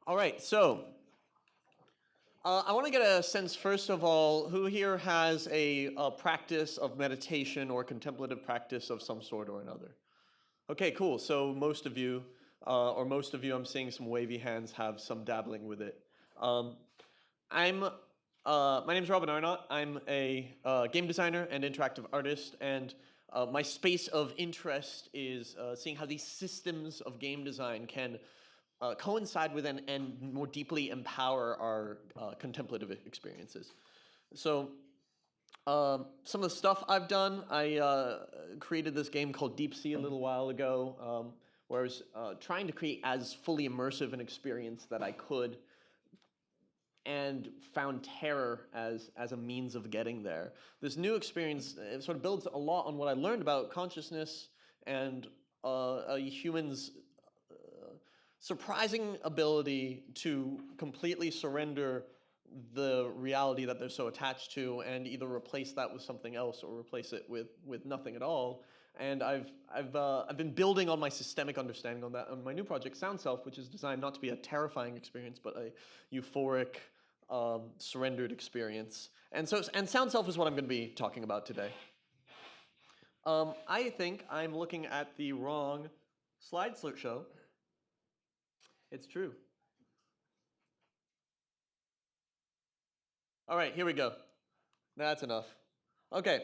All right, so I want to get a sense, first of all, who here has a practice of meditation or contemplative practice of some sort or another? Okay, cool. So most of you, I'm seeing some wavy hands, have some dabbling with it. My name is Arnott. I'm a game designer and interactive artist, and my space of interest is seeing how these systems of game design can coincide with and more deeply empower our contemplative experiences. So some of the stuff I've done, I created this game called Deep Sea a little while ago, where I was trying to create as fully immersive an experience that I could, and found terror as a means of getting there. This new experience sort of builds a lot on what I learned about consciousness and a human's surprising ability to completely surrender the reality that they're so attached to and either replace that with something else or replace it with nothing at all. And I've been building on my systemic understanding on that on my new project, SoundSelf, which is designed not to be a terrifying experience, but a euphoric, surrendered experience. And SoundSelf is what I'm going to be talking about today. I think I'm looking at the wrong slideshow. It's true. All right, here we go. That's enough. Okay,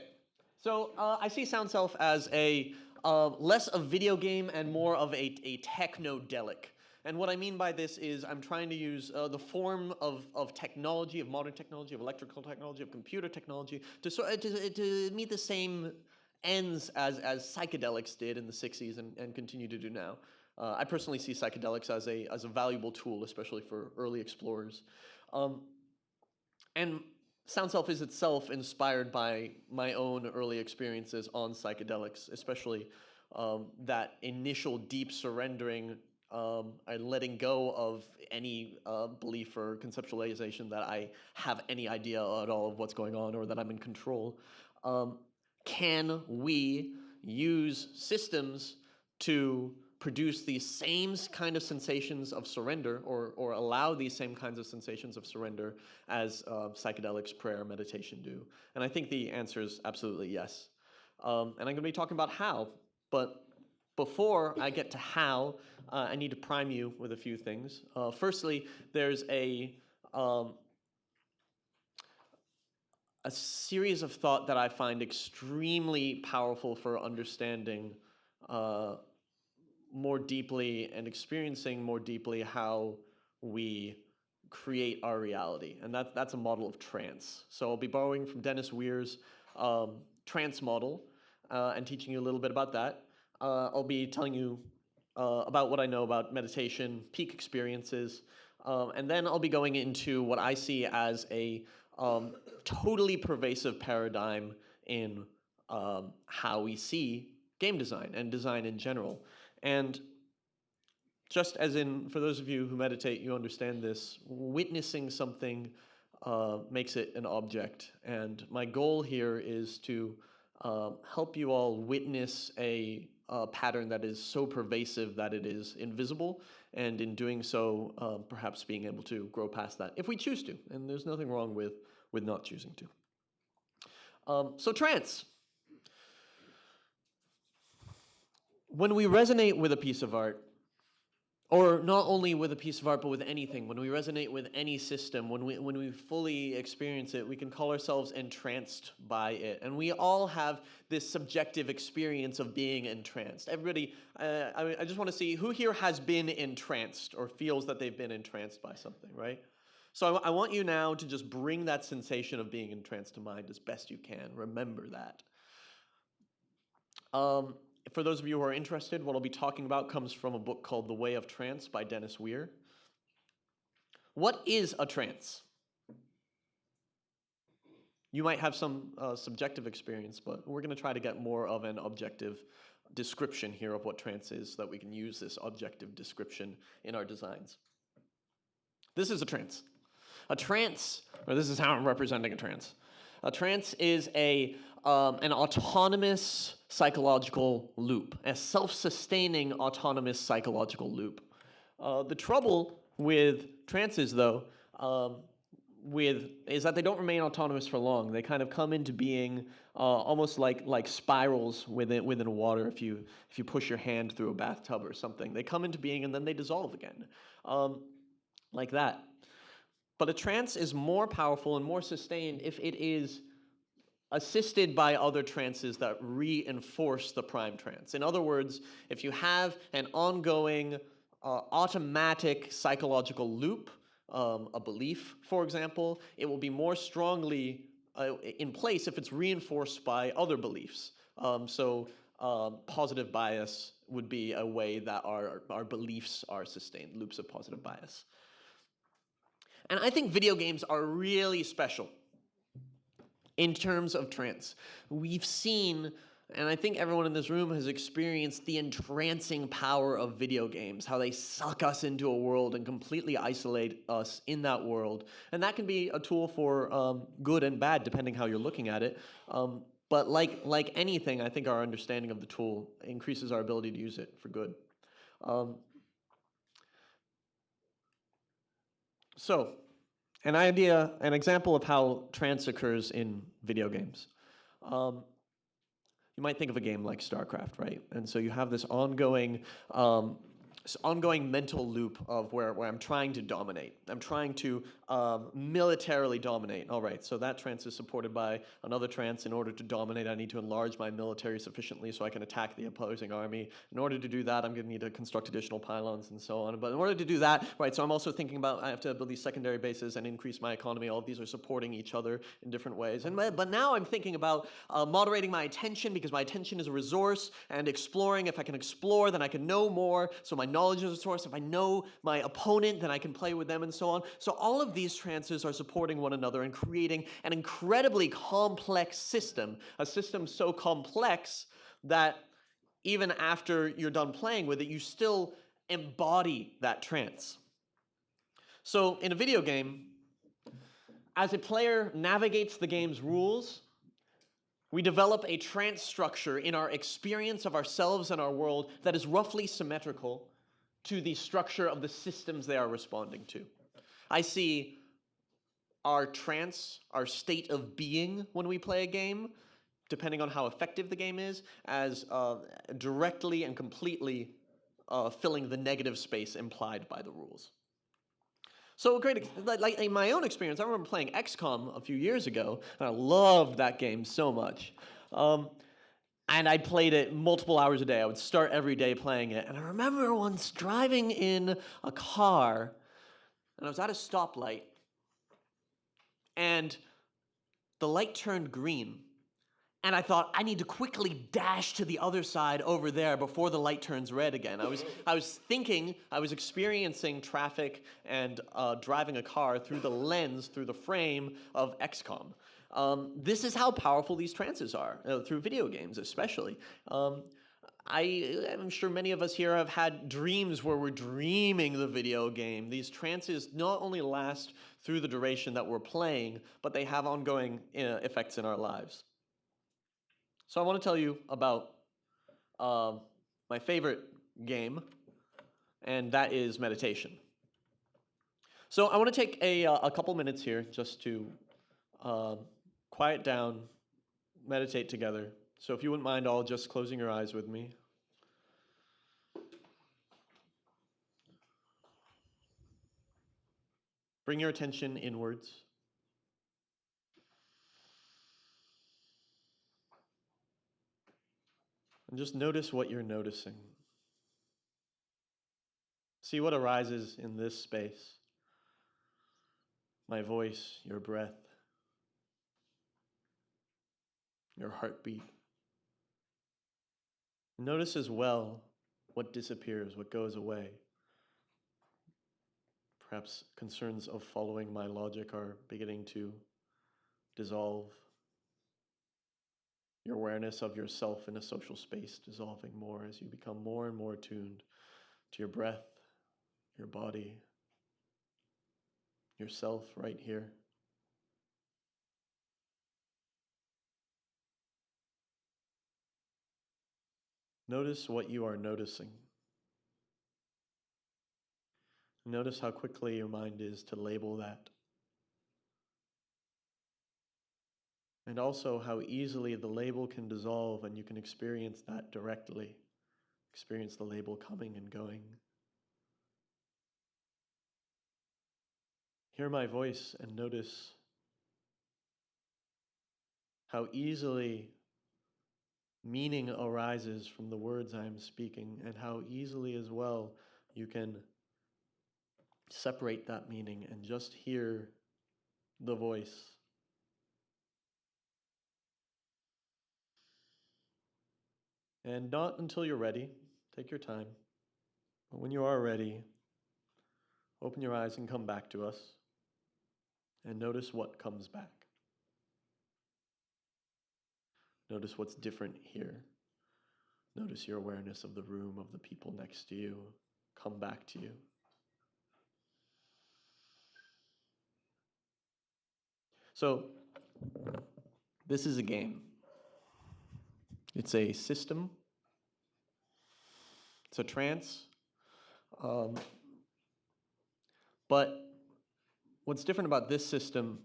so I see SoundSelf as a less a video game and more of a technodelic. And what I mean by this is I'm trying to use the form of technology, of modern technology, of electrical technology, of computer technology to meet the same ends as psychedelics did in the 60s and continue to do now. I personally see psychedelics as a valuable tool, especially for early explorers. And SoundSelf is itself inspired by my own early experiences on psychedelics, especially that initial deep surrendering and letting go of any belief or conceptualization that I have any idea at all of what's going on or that I'm in control. Can we use systems to produce these same kind of sensations of surrender or allow these same kinds of sensations of surrender as psychedelics, prayer, meditation do? And I think the answer is absolutely yes. And I'm going to be talking about how, but before I get to how, I need to prime you with a few things. Firstly, there's a series of thought that I find extremely powerful for understanding more deeply and experiencing more deeply how we create our reality. And that's a model of trance. So I'll be borrowing from Dennis Weir's trance model and teaching you a little bit about that. I'll be telling you about what I know about meditation, peak experiences, and then I'll be going into what I see as a totally pervasive paradigm in how we see game design and design in general. And just as in, for those of you who meditate, you understand this, witnessing something makes it an object. And my goal here is to help you all witness a pattern that is so pervasive that it is invisible, and in doing so, perhaps being able to grow past that, if we choose to. And there's nothing wrong with not choosing to. So trance. When we resonate with a piece of art, or not only with a piece of art, but with anything, when we resonate with any system, when we fully experience it, we can call ourselves entranced by it. And we all have this subjective experience of being entranced. Everybody, I just want to see who here has been entranced or feels that they've been entranced by something, right? So I want you now to just bring that sensation of being entranced to mind as best you can. Remember that. For those of you who are interested, what I'll be talking about comes from a book called The Way of Trance by Dennis Weir. What is a trance? You might have some subjective experience, but we're going to try to get more of an objective description here of what trance is so that we can use this objective description in our designs. This is a trance. A trance, or this is how I'm representing a trance. A trance is an autonomous psychological loop, a self-sustaining autonomous psychological loop. The trouble with trances, though, is that they don't remain autonomous for long. They kind of come into being almost like spirals within water. If you push your hand through a bathtub or something, they come into being and then they dissolve again, like that. But a trance is more powerful and more sustained if it is assisted by other trances that reinforce the prime trance. In other words, if you have an ongoing automatic psychological loop, a belief, for example, it will be more strongly in place if it's reinforced by other beliefs. Positive bias would be a way that our beliefs are sustained, loops of positive bias. And I think video games are really special in terms of trance. We've seen, and I think everyone in this room has experienced the entrancing power of video games, how they suck us into a world and completely isolate us in that world. And that can be a tool for good and bad, depending how you're looking at it. But like anything, I think our understanding of the tool increases our ability to use it for good. So, an example of how trance occurs in video games. You might think of a game like StarCraft, right? And so you have this ongoing mental loop of where I'm trying to dominate. I'm trying to militarily dominate. All right, so that trance is supported by another trance. In order to dominate, I need to enlarge my military sufficiently so I can attack the opposing army. In order to do that, I'm going to need to construct additional pylons and so on. But in order to do that, right, so I'm also thinking about I have to build these secondary bases and increase my economy. All of these are supporting each other in different ways. But now I'm thinking about moderating my attention, because my attention is a resource, and exploring. If I can explore, then I can know more. So my knowledge is a source. If I know my opponent, then I can play with them and so on. So all of these trances are supporting one another and creating an incredibly complex system, a system so complex that even after you're done playing with it, you still embody that trance. So in a video game, as a player navigates the game's rules, we develop a trance structure in our experience of ourselves and our world that is roughly symmetrical to the structure of the systems they are responding to. I see our trance, our state of being when we play a game, depending on how effective the game is, as directly and completely filling the negative space implied by the rules. So like in my own experience, I remember playing XCOM a few years ago, and I loved that game so much. And I played it multiple hours a day. I would start every day playing it. And I remember once driving in a car, and I was at a stoplight, and the light turned green. And I thought, I need to quickly dash to the other side over there before the light turns red again. I was experiencing traffic and driving a car through the lens, through the frame of XCOM. This is how powerful these trances are, through video games especially. I'm sure many of us here have had dreams where we're dreaming the video game. These trances not only last through the duration that we're playing, but they have ongoing effects in our lives. So I want to tell you about my favorite game, and that is meditation. So I want to take a couple minutes here just to quiet down, meditate together. So if you wouldn't mind all just closing your eyes with me. Bring your attention inwards. And just notice what you're noticing. See what arises in this space. My voice, your breath, your heartbeat. Notice as well what disappears, what goes away. Perhaps concerns of following my logic are beginning to dissolve. Your awareness of yourself in a social space dissolving more as you become more and more attuned to your breath, your body, yourself right here. Notice what you are noticing. Notice how quickly your mind is to label that. And also how easily the label can dissolve and you can experience that directly. Experience the label coming and going. Hear my voice and notice how easily meaning arises from the words I am speaking, and how easily as well you can separate that meaning and just hear the voice. And not until you're ready. Take your time. But when you are ready, open your eyes and come back to us. And notice what comes back. Notice what's different here. Notice your awareness of the room, of the people next to you. Come back to you. So, this is a game. It's a system. It's a trance. But what's different about this system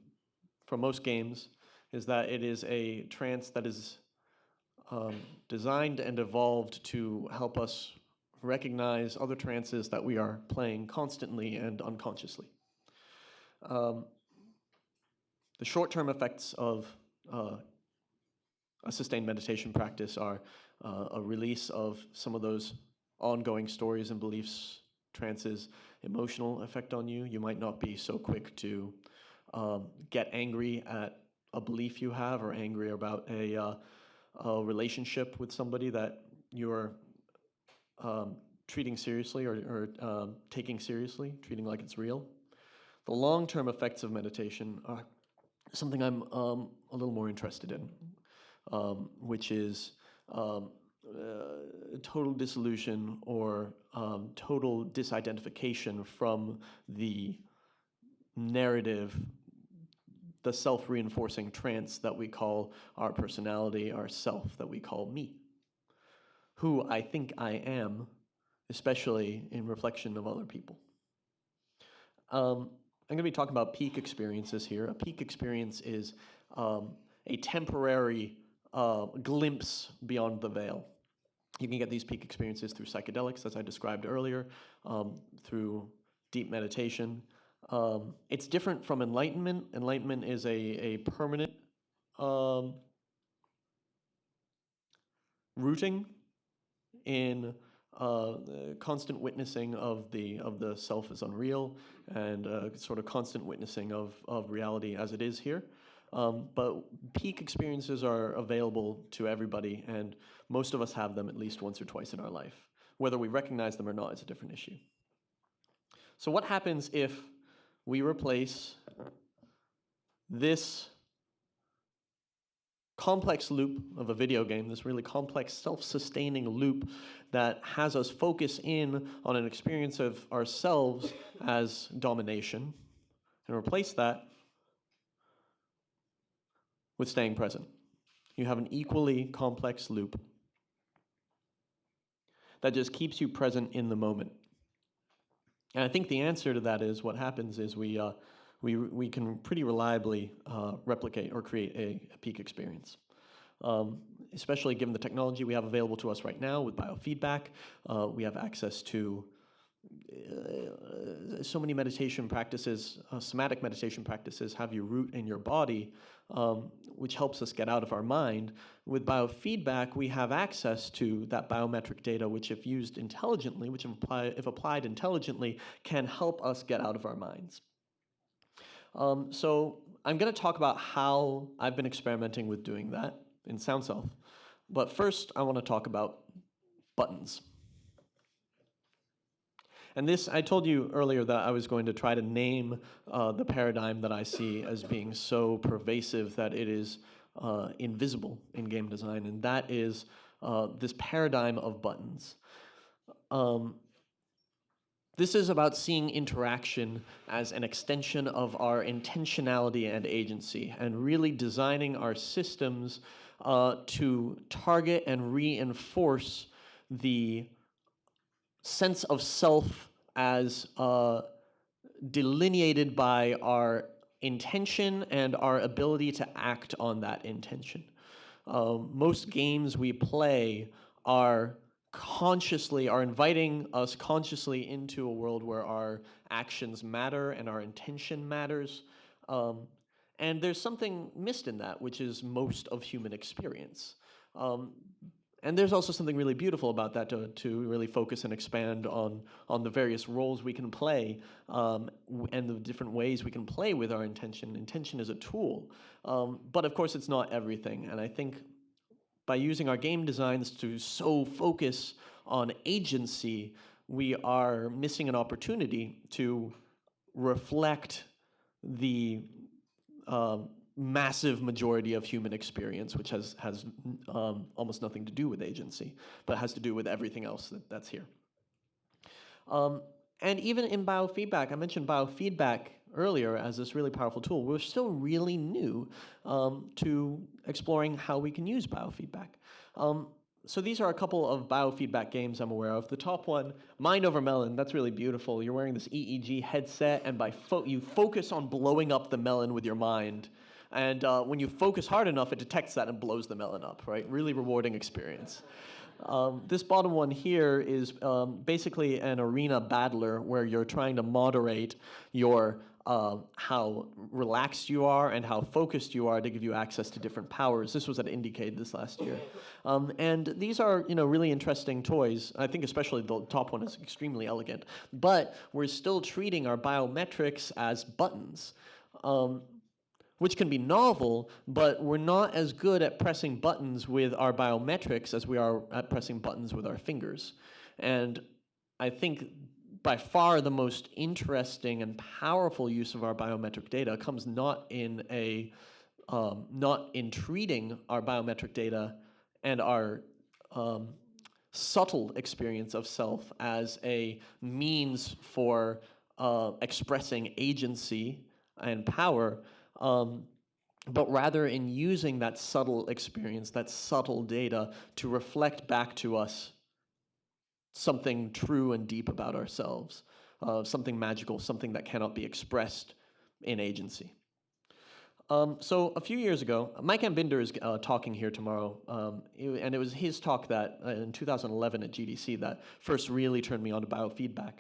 from most games is that it is a trance that is designed and evolved to help us recognize other trances that we are playing constantly and unconsciously. The short-term effects of a sustained meditation practice are a release of some of those ongoing stories and beliefs, trances, emotional effect on you. You might not be so quick to get angry at a belief you have, or angry about a relationship with somebody that you're treating seriously, or taking seriously, treating like it's real. The long-term effects of meditation are something I'm a little more interested in, which is total dissolution, or total disidentification from the narrative, the self-reinforcing trance that we call our personality, our self, that we call me, who I think I am, especially in reflection of other people. I'm going to be talking about peak experiences here. A peak experience is a temporary glimpse beyond the veil. You can get these peak experiences through psychedelics, as I described earlier, through deep meditation. It's different from enlightenment. Enlightenment is a permanent rooting in constant witnessing of the self as unreal, and sort of constant witnessing of reality as it is here. But peak experiences are available to everybody, and most of us have them at least once or twice in our life. Whether we recognize them or not is a different issue. So what happens if we replace this complex loop of a video game, this really complex self-sustaining loop that has us focus in on an experience of ourselves as domination, and replace that with staying present? You have an equally complex loop that just keeps you present in the moment. And I think the answer to that is, what happens is we can pretty reliably replicate or create a peak experience. Especially given the technology we have available to us right now with biofeedback. We have access to so many meditation practices, somatic meditation practices have you root in your body, which helps us get out of our mind. With biofeedback, we have access to that biometric data, which if used intelligently, which if applied intelligently, can help us get out of our minds. So I'm going to talk about how I've been experimenting with doing that in SoundSelf. But first, I want to talk about buttons. And this, I told you earlier that I was going to try to name the paradigm that I see as being so pervasive that it is invisible in game design, and that is this paradigm of buttons. This is about seeing interaction as an extension of our intentionality and agency, and really designing our systems to target and reinforce the sense of self as delineated by our intention and our ability to act on that intention. Most games we play are inviting us consciously into a world where our actions matter and our intention matters. Um, and there's something missed in that, which is most of human experience. Um, and there's also something really beautiful about that to really focus and expand on the various roles we can play, and the different ways we can play with our intention. Intention is a tool, but of course it's not everything. And I think by using our game designs to so focus on agency, we are missing an opportunity to reflect the massive majority of human experience, which has almost nothing to do with agency, but has to do with everything else that's here. And even in biofeedback, I mentioned biofeedback earlier as this really powerful tool. We're still really new to exploring how we can use biofeedback. So these are a couple of biofeedback games I'm aware of. The top one, Mind Over Melon, that's really beautiful. You're wearing this EEG headset, and you focus on blowing up the melon with your mind. And when you focus hard enough, it detects that and blows the melon up, right? Really rewarding experience. This bottom one here is basically an arena battler where you're trying to moderate your how relaxed you are and how focused you are to give you access to different powers. This was at Indiecade this last year. And these are really interesting toys. I think especially the top one is extremely elegant. But we're still treating our biometrics as buttons. Which can be novel, but we're not as good at pressing buttons with our biometrics as we are at pressing buttons with our fingers. And I think by far the most interesting and powerful use of our biometric data comes not in treating our biometric data and our subtle experience of self as a means for expressing agency and power, but rather in using that subtle experience, that subtle data, to reflect back to us something true and deep about ourselves, something magical, something that cannot be expressed in agency. So a few years ago, Mike Ambinder is talking here tomorrow, and it was his talk that in 2011 at GDC that first really turned me on to biofeedback.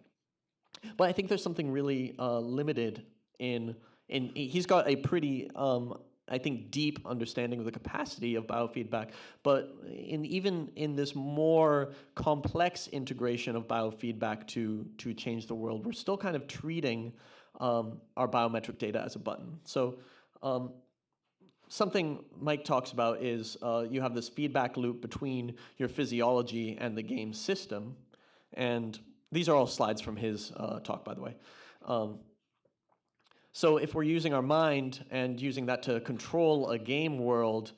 But I think there's something really limited in he's got a pretty, I think, deep understanding of the capacity of biofeedback, but even in this more complex integration of biofeedback to change the world, we're still kind of treating our biometric data as a button. So something Mike talks about is you have this feedback loop between your physiology and the game system, and these are all slides from his talk, by the way. So if we're using our mind and using that to control a game world,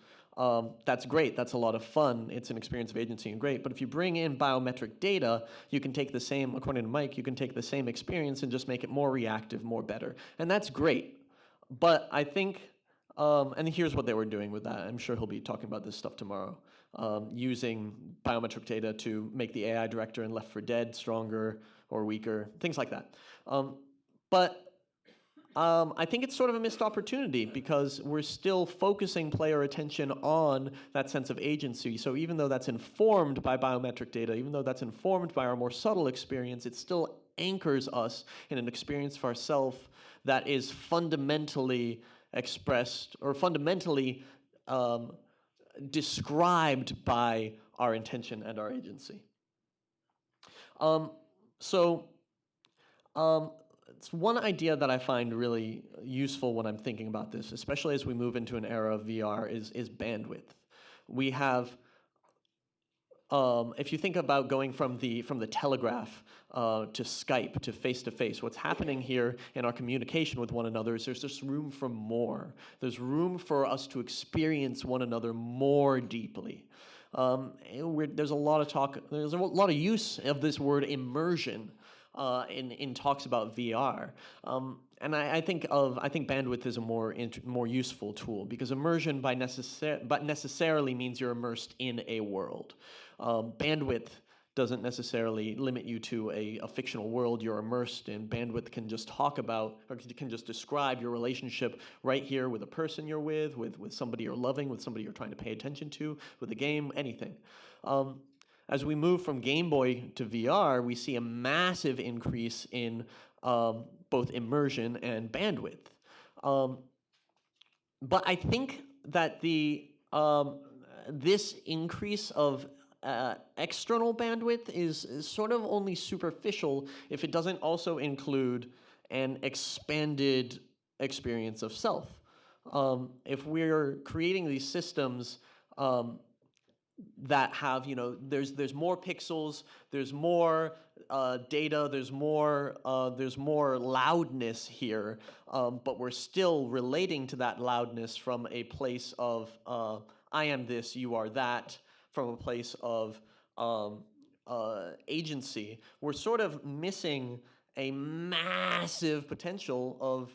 that's great. That's a lot of fun. It's an experience of agency and great. But if you bring in biometric data, you can take the same, according to Mike, you can take the same experience and just make it more reactive, more better. And that's great. But I think, and here's what they were doing with that. I'm sure he'll be talking about this stuff tomorrow. Using biometric data to make the AI director in Left 4 Dead stronger or weaker, things like that. But I think it's sort of a missed opportunity because we're still focusing player attention on that sense of agency. So even though that's informed by biometric data, even though that's informed by our more subtle experience, it still anchors us in an experience of ourself that is fundamentally expressed or fundamentally described by our intention and our agency. It's one idea that I find really useful when I'm thinking about this, especially as we move into an era of VR, is bandwidth. We have, if you think about going from the telegraph to Skype to face, what's happening here in our communication with one another is there's just room for more. There's room for us to experience one another more deeply. There's a lot of talk, there's a lot of use of this word immersion in talks about VR, and I think bandwidth is a more useful tool because immersion necessarily means you're immersed in a world. Bandwidth doesn't necessarily limit you to a fictional world you're immersed in. Bandwidth can just talk about, or can just describe your relationship right here with a person you're with somebody you're loving, with somebody you're trying to pay attention to, with a game, anything. As we move from Game Boy to VR, we see a massive increase in both immersion and bandwidth. But I think that this increase of external bandwidth is sort of only superficial if it doesn't also include an expanded experience of self. If we're creating these systems that have, there's more pixels, there's more data, there's more loudness here, but we're still relating to that loudness from a place of I am this, you are that, from a place of agency. We're sort of missing a massive potential of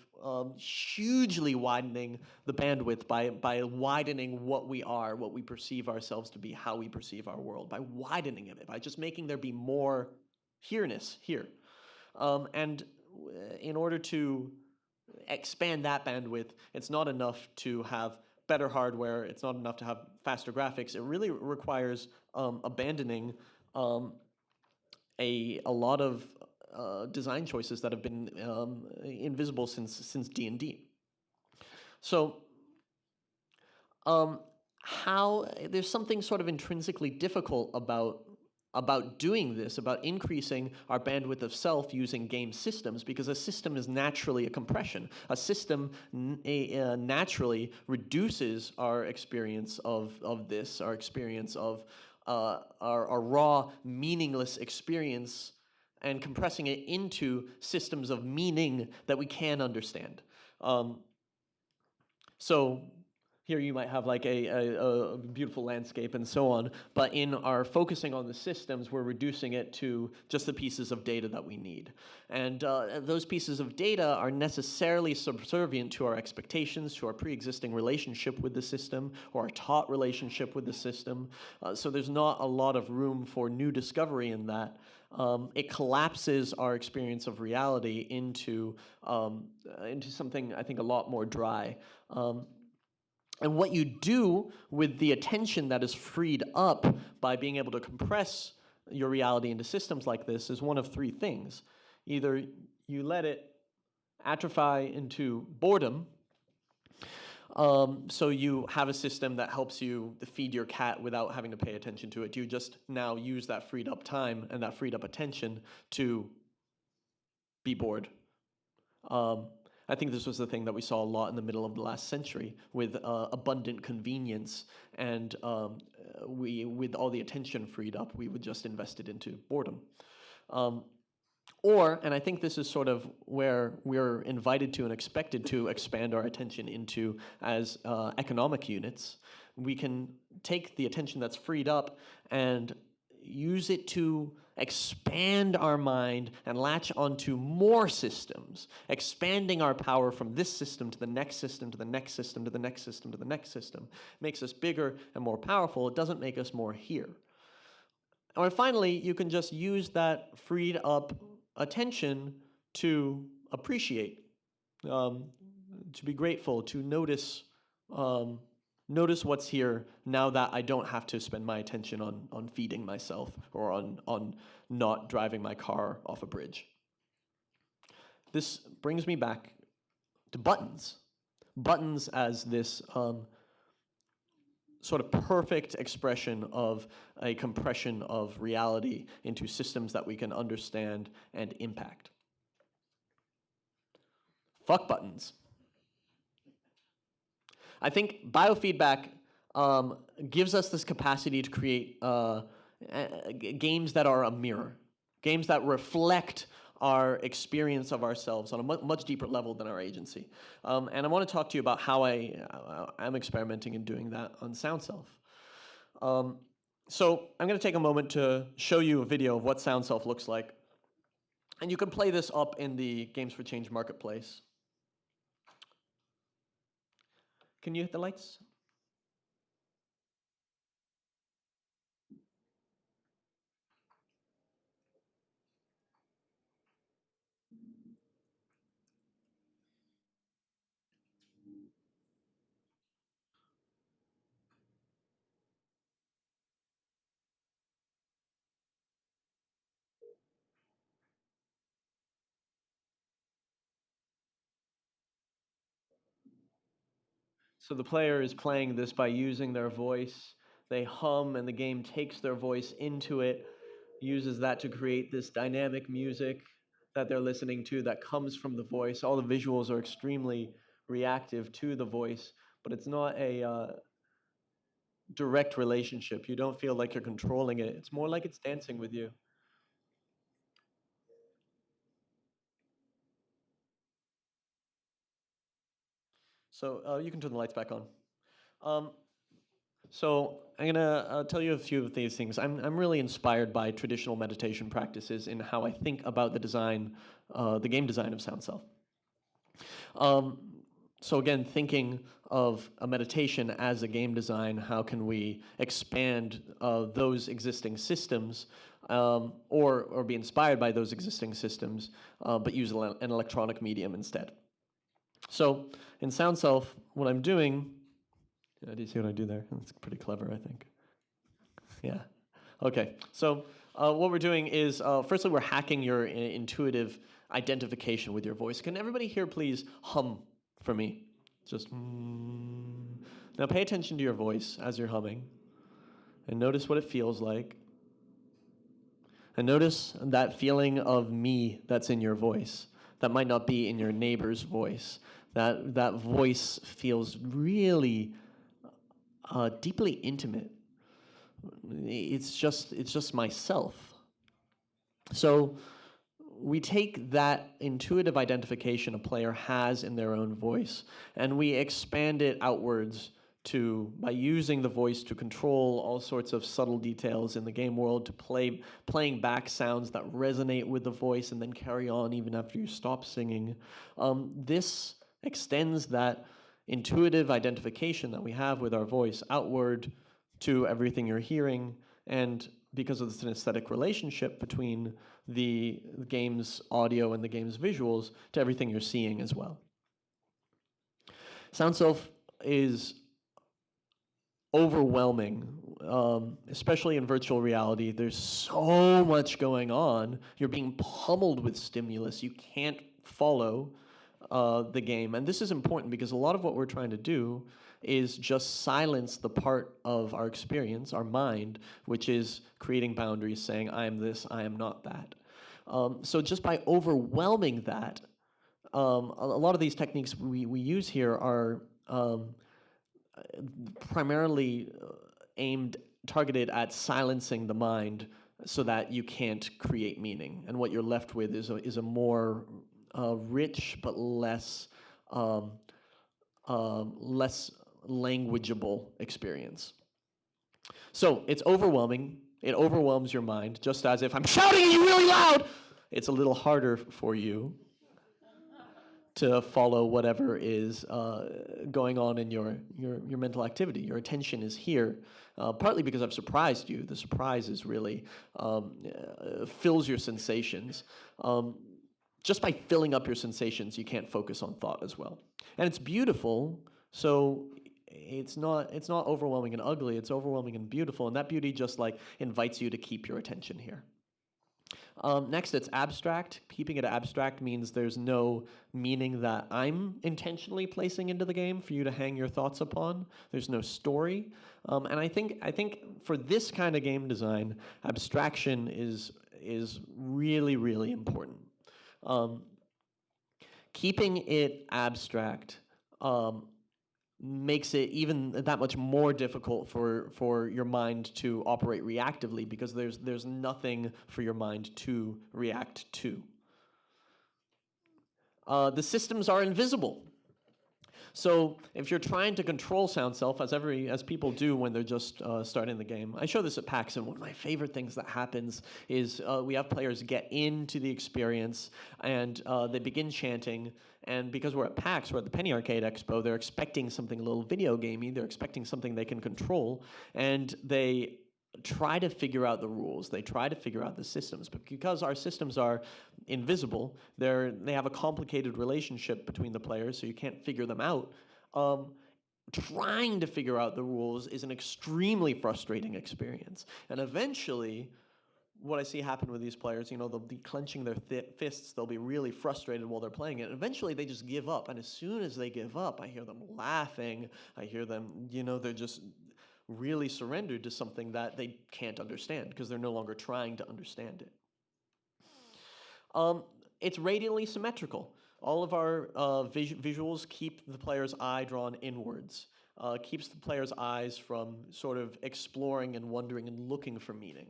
hugely widening the bandwidth by widening what we are, what we perceive ourselves to be, how we perceive our world, by widening it, by just making there be more here-ness here. And in order to expand that bandwidth, it's not enough to have better hardware, it's not enough to have faster graphics. It really requires abandoning a lot of design choices that have been invisible since D&D. So there's something sort of intrinsically difficult about doing this, about increasing our bandwidth of self using game systems, because a system is naturally a compression. A system naturally reduces our experience of this, our experience of our raw, meaningless experience, and compressing it into systems of meaning that we can understand. So here you might have like a beautiful landscape and so on, but in our focusing on the systems, we're reducing it to just the pieces of data that we need. And those pieces of data are necessarily subservient to our expectations, to our pre-existing relationship with the system, or our taught relationship with the system. So there's not a lot of room for new discovery in that. It collapses our experience of reality into something, I think, a lot more dry. And what you do with the attention that is freed up by being able to compress your reality into systems like this is one of three things. Either you let it atrophy into boredom, so you have a system that helps you feed your cat without having to pay attention to it. You just now use that freed up time and that freed up attention to be bored. I think this was the thing that we saw a lot in the middle of the last century with abundant convenience, and with all the attention freed up, we would just invest it into boredom. Or, and I think this is sort of where we're invited to and expected to expand our attention into as economic units, we can take the attention that's freed up and use it to expand our mind and latch onto more systems, expanding our power from this system to the next system, to the next system, to the next system, to the next system. Makes us bigger and more powerful. It doesn't make us more here. Or finally, you can just use that freed up attention to appreciate, to be grateful, to notice what's here now that I don't have to spend my attention on feeding myself or on not driving my car off a bridge. This brings me back to buttons. Buttons as this sort of perfect expression of a compression of reality into systems that we can understand and impact. Fuck buttons. I think biofeedback gives us this capacity to create games that are a mirror, games that reflect our experience of ourselves on a much deeper level than our agency. And I want to talk to you about how I'm experimenting and doing that on SoundSelf. So I'm going to take a moment to show you a video of what SoundSelf looks like. And you can play this up in the Games for Change marketplace. Can you hit the lights? So the player is playing this by using their voice. They hum, and the game takes their voice into it, uses that to create this dynamic music that they're listening to that comes from the voice. All the visuals are extremely reactive to the voice, but it's not a direct relationship. You don't feel like you're controlling it. It's more like it's dancing with you. So you can turn the lights back on. Um, so I'm gonna tell you a few of these things. I'm really inspired by traditional meditation practices in how I think about the design, the game design of SoundSelf. Um, so again, thinking of a meditation as a game design, how can we expand those existing systems, or be inspired by those existing systems, but use an electronic medium instead? So in SoundSelf, what I'm doing, do you see what I do there? That's pretty clever, I think. Yeah. Okay. So what we're doing is, firstly, we're hacking your intuitive identification with your voice. Can everybody here please hum for me? Just Now pay attention to your voice as you're humming, and notice what it feels like. And notice that feeling of me that's in your voice. That might not be in your neighbor's voice. That voice feels really deeply intimate. It's just myself. So we take that intuitive identification a player has in their own voice, and we expand it outwards by using the voice to control all sorts of subtle details in the game world, to playing back sounds that resonate with the voice and then carry on even after you stop singing. This extends that intuitive identification that we have with our voice outward to everything you're hearing, and because of the synesthetic relationship between the game's audio and the game's visuals, to everything you're seeing as well. SoundSelf is overwhelming, especially in virtual reality. There's so much going on. You're being pummeled with stimulus. You can't follow the game. And this is important because a lot of what we're trying to do is just silence the part of our experience, our mind, which is creating boundaries, saying, I am this, I am not that. So just by overwhelming that, a lot of these techniques we use here are primarily targeted at silencing the mind so that you can't create meaning. And what you're left with is a more rich but less languageable experience. So it's overwhelming. It overwhelms your mind, just as if I'm shouting at you really loud. It's a little harder for you to follow whatever is going on in your mental activity. Your attention is here, partly because I've surprised you. The surprise is really fills your sensations. Just by filling up your sensations, you can't focus on thought as well. And it's beautiful, so it's not overwhelming and ugly. It's overwhelming and beautiful, and that beauty just like invites you to keep your attention here. Next, it's abstract. Keeping it abstract means there's no meaning that I'm intentionally placing into the game for you to hang your thoughts upon. There's no story, and I think for this kind of game design, abstraction is really, really important. Keeping it abstract makes it even that much more difficult for your mind to operate reactively, because there's nothing for your mind to react to. The systems are invisible. So if you're trying to control SoundSelf, as people do when they're just starting the game, I show this at PAX, and one of my favorite things that happens is we have players get into the experience, and they begin chanting, and because we're at PAX, we're at the Penny Arcade Expo, they're expecting something a little video gamey, they're expecting something they can control, and they try to figure out the rules, they try to figure out the systems, but because our systems are invisible, they have a complicated relationship between the players, so you can't figure them out. Trying to figure out the rules is an extremely frustrating experience, and eventually what I see happen with these players, you know, they'll be clenching their fists, they'll be really frustrated while they're playing it, and eventually they just give up. And as soon as they give up, I hear them laughing, I hear them, you know, they're just really surrendered to something that they can't understand because they're no longer trying to understand it. It's radially symmetrical. All of our visuals keep the player's eye drawn inwards, keeps the player's eyes from sort of exploring and wondering and looking for meaning.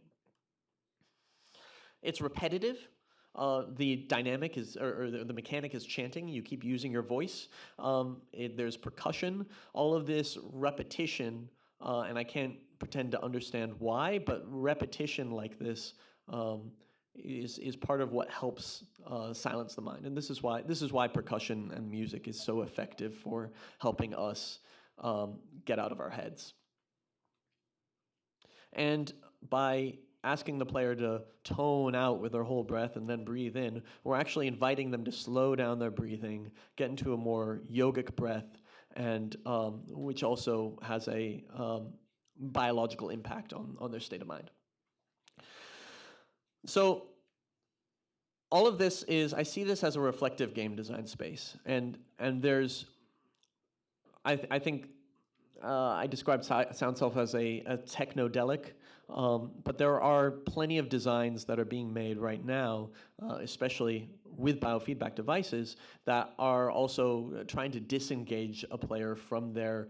It's repetitive. The dynamic is, or the mechanic is chanting. You keep using your voice. There's percussion. All of this repetition, and I can't pretend to understand why, but repetition like this is part of what helps silence the mind. And this is why percussion and music is so effective for helping us get out of our heads. And by asking the player to tone out with their whole breath and then breathe in, we're actually inviting them to slow down their breathing, get into a more yogic breath, and which also has a biological impact on their state of mind. So all of this is, I see this as a reflective game design space, and there's, I think I described SoundSelf as a technodelic, but there are plenty of designs that are being made right now, especially with biofeedback devices, that are also trying to disengage a player from their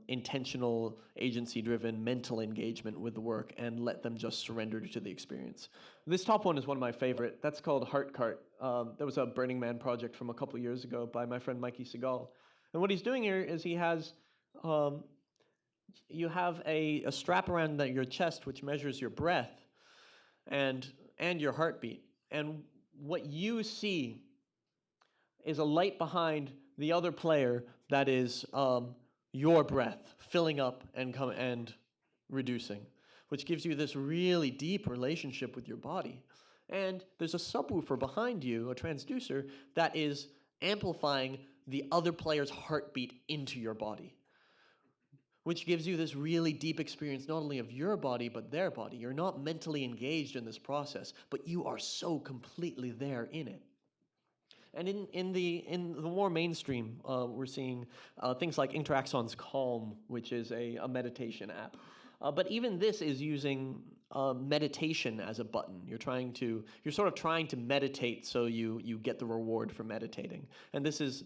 intentional, agency-driven mental engagement with the work and let them just surrender to the experience. This top one is one of my favorite. That's called Heart Cart. That was a Burning Man project from a couple years ago by my friend Mikey Segal. And what he's doing here is he has you have a strap around your chest which measures your breath and your heartbeat. And what you see is a light behind the other player that is your breath filling up and reducing, which gives you this really deep relationship with your body. And there's a subwoofer behind you, a transducer, that is amplifying the other player's heartbeat into your body, which gives you this really deep experience not only of your body, but their body. You're not mentally engaged in this process, but you are so completely there in it. And in the more mainstream, we're seeing things like Interaxon's Calm, which is a meditation app. But even this is using meditation as a button. You're sort of trying to meditate so you get the reward for meditating. And this is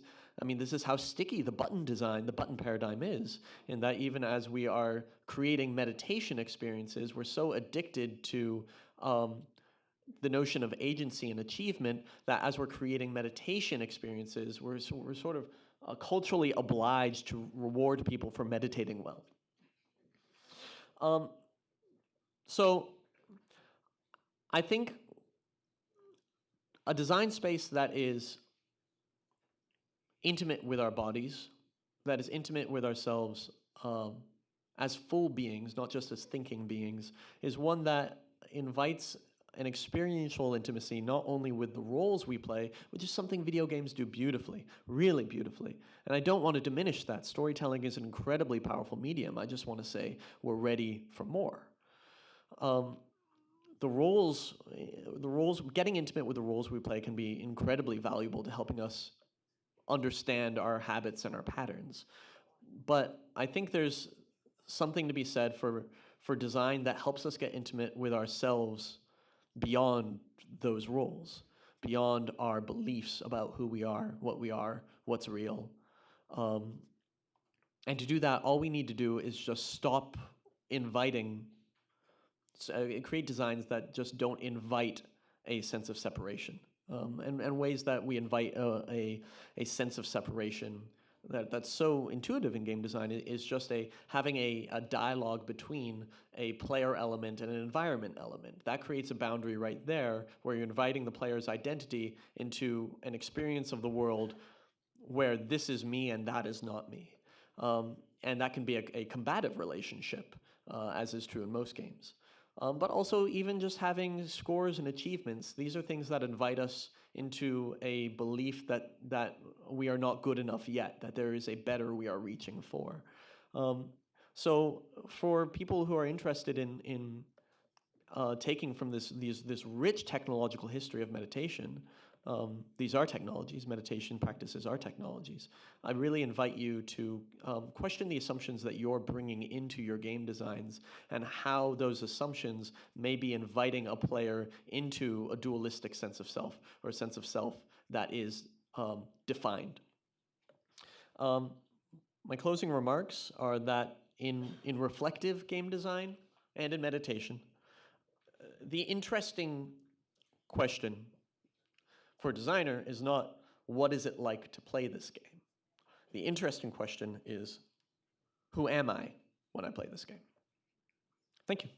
how sticky the button design, the button paradigm is, in that even as we are creating meditation experiences, we're so addicted to the notion of agency and achievement that as we're creating meditation experiences, we're sort of culturally obliged to reward people for meditating well. So I think a design space that is intimate with our bodies, that is intimate with ourselves as full beings, not just as thinking beings, is one that invites an experiential intimacy not only with the roles we play, which is something video games do beautifully, really beautifully. And I don't want to diminish that. Storytelling is an incredibly powerful medium. I just want to say we're ready for more. The roles, getting intimate with the roles we play can be incredibly valuable to helping us understand our habits and our patterns. But I think there's something to be said for design that helps us get intimate with ourselves beyond those roles, beyond our beliefs about who we are, what's real. And to do that, all we need to do is just stop inviting, create designs that just don't invite a sense of separation. And ways that we invite a sense of separation that's so intuitive in game design is just having a dialogue between a player element and an environment element. That creates a boundary right there where you're inviting the player's identity into an experience of the world where this is me and that is not me. And that can be a combative relationship, as is true in most games. But also even just having scores and achievements, these are things that invite us into a belief that we are not good enough yet, that there is a better we are reaching for. So for people who are interested in taking from this rich technological history of meditation. These are technologies. Meditation practices are technologies. I really invite you to question the assumptions that you're bringing into your game designs and how those assumptions may be inviting a player into a dualistic sense of self, or a sense of self that is defined. My closing remarks are that in reflective game design and in meditation, the interesting question for a designer is not, what is it like to play this game? The interesting question is, who am I when I play this game? Thank you.